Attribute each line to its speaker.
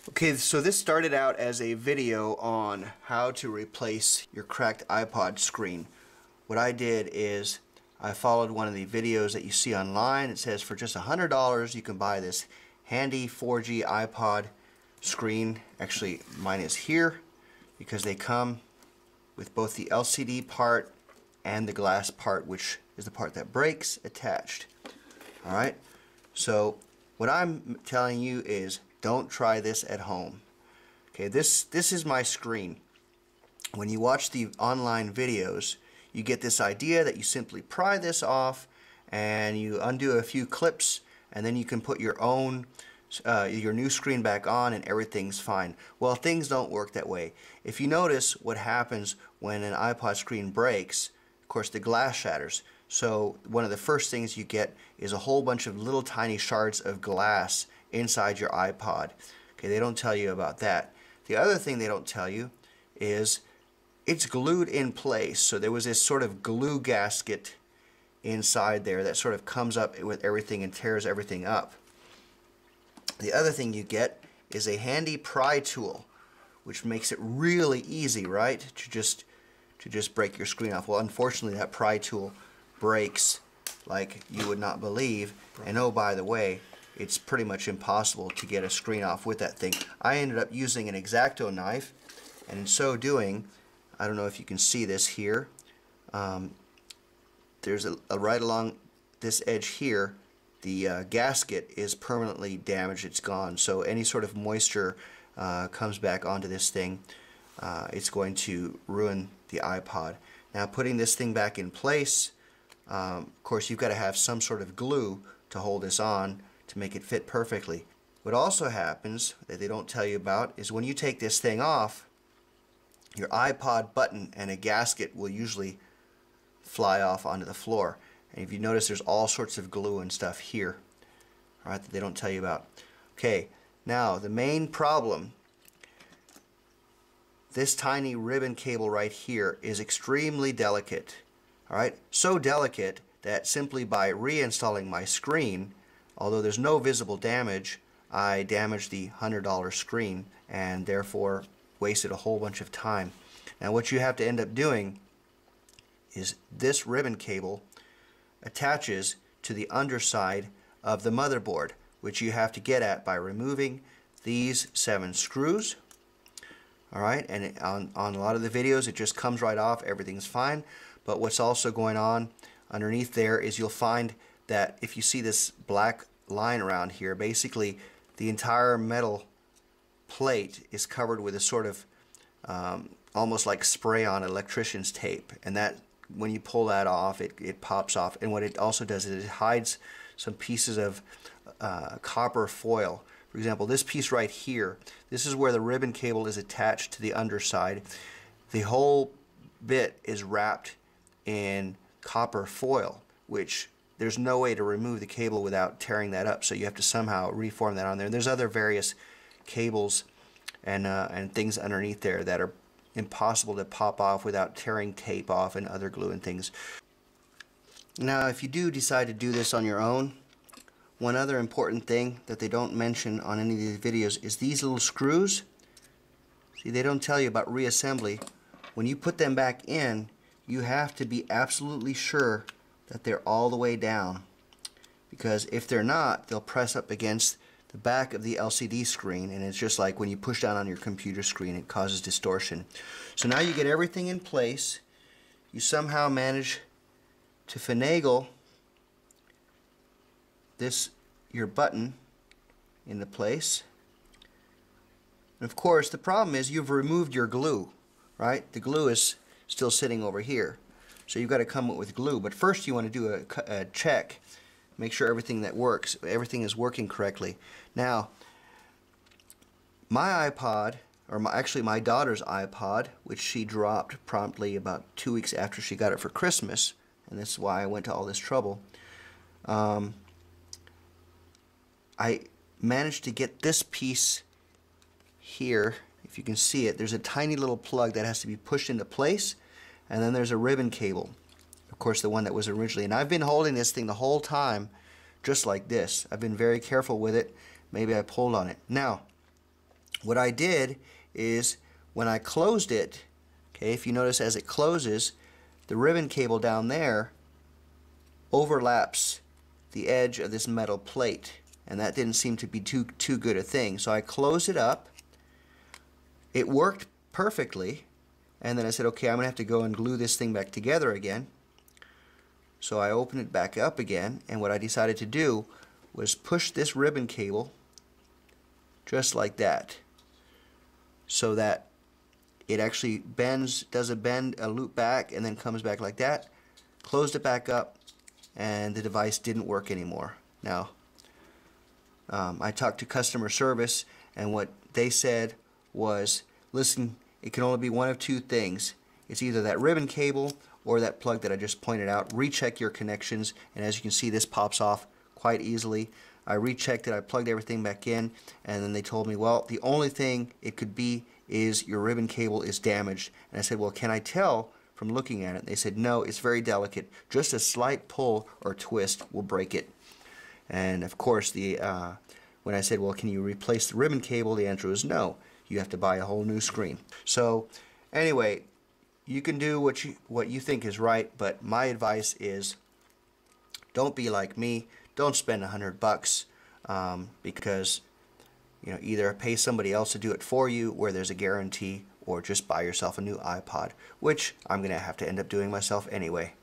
Speaker 1: Okay, so this started out as a video on how to replace your cracked iPod screen. What I did is I followed one of the videos that you see online. It says for just $100 you can buy this handy 4G iPod screen. Actually, mine is here because they come with both the LCD part and the glass part, which is the part that breaks, attached. Alright, so what I'm telling you is don't try this at home. Okay, this is my screen. When you watch the online videos, you get this idea that you simply pry this off and you undo a few clips and then you can put your own your new screen back on and everything's fine. Well, things don't work that way. If you notice what happens when an iPod screen breaks, of course the glass shatters. So one of the first things you get is a whole bunch of little tiny shards of glass inside your iPod. Okay, they don't tell you about that. The other thing they don't tell you is it's glued in place. So there was this sort of glue gasket inside there that sort of comes up with everything and tears everything up. The other thing you get is a handy pry tool, which makes it really easy, right, to just break your screen off. Well, unfortunately that pry tool breaks like you would not believe, and oh, by the way, it's pretty much impossible to get a screen off with that thing. I ended up using an X-Acto knife, and in so doing, I don't know if you can see this here, there's a right along this edge here, the gasket is permanently damaged, it's gone. So any sort of moisture comes back onto this thing, it's going to ruin the iPod. Now, putting this thing back in place, of course you've got to have some sort of glue to hold this on to make it fit perfectly. What also happens that they don't tell you about is when you take this thing off, your iPod button and a gasket will usually fly off onto the floor. And if you notice, there's all sorts of glue and stuff here, alright, that they don't tell you about. Okay, now the main problem, this tiny ribbon cable right here is extremely delicate. Alright, so delicate that simply by reinstalling my screen, although there's no visible damage, I damaged the $100 screen and therefore wasted a whole bunch of time. Now what you have to end up doing is this ribbon cable attaches to the underside of the motherboard, which you have to get at by removing these 7 screws. Alright, and on a lot of the videos it just comes right off, everything's fine. But what's also going on underneath there is you'll find that if you see this black line around here, basically the entire metal plate is covered with a sort of almost like spray-on electrician's tape, and that when you pull that off it pops off. And what it also does is it hides some pieces of copper foil. For example, this piece right here, this is where the ribbon cable is attached to the underside. The whole bit is wrapped in copper foil, which there's no way to remove the cable without tearing that up, so you have to somehow reform that on there. And there's other various cables and things underneath there that are impossible to pop off without tearing tape off and other glue and things. Now, if you do decide to do this on your own, one other important thing that they don't mention on any of these videos is these little screws. See, they don't tell you about reassembly. When you put them back in, you have to be absolutely sure that they're all the way down, because if they're not, they'll press up against the back of the LCD screen, and it's just like when you push down on your computer screen, it causes distortion. So now you get everything in place. You somehow manage to finagle your button into place. And of course the problem is you've removed your glue, right? The glue is still sitting over here, so you've got to come up with glue. But first you want to do a check, make sure everything is working correctly. Now my iPod, or actually my daughter's iPod, which she dropped promptly about 2 weeks after she got it for Christmas, and this is why I went to all this trouble, I managed to get this piece here. If you can see it, there's a tiny little plug that has to be pushed into place, and then there's a ribbon cable, of course the one that was originally, and I've been holding this thing the whole time just like this. I've been very careful with it. Maybe I pulled on it. Now what I did is when I closed it, okay, if you notice as it closes, the ribbon cable down there overlaps the edge of this metal plate, and that didn't seem to be too good a thing. So I closed it up. It worked perfectly, and then I said, okay, I'm gonna have to go and glue this thing back together again. So I opened it back up again, and what I decided to do was push this ribbon cable just like that, so that it actually bends, does a bend, a loop back, and then comes back like that. Closed it back up, and the device didn't work anymore. Now, I talked to customer service, and what they said was, listen, it can only be one of two things. It's either that ribbon cable or that plug that I just pointed out. Recheck your connections, and as you can see, this pops off quite easily. I rechecked it, I plugged everything back in, and then they told me, well, the only thing it could be is your ribbon cable is damaged. And I said, well, can I tell from looking at it? They said, no, it's very delicate. Just a slight pull or twist will break it. And of course, when I said, well, can you replace the ribbon cable? The answer was no. You have to buy a whole new screen. So anyway, you can do what you think is right, but my advice is don't be like me. Don't spend $100 because either pay somebody else to do it for you where there's a guarantee, or just buy yourself a new iPod, which I'm going to have to end up doing myself anyway.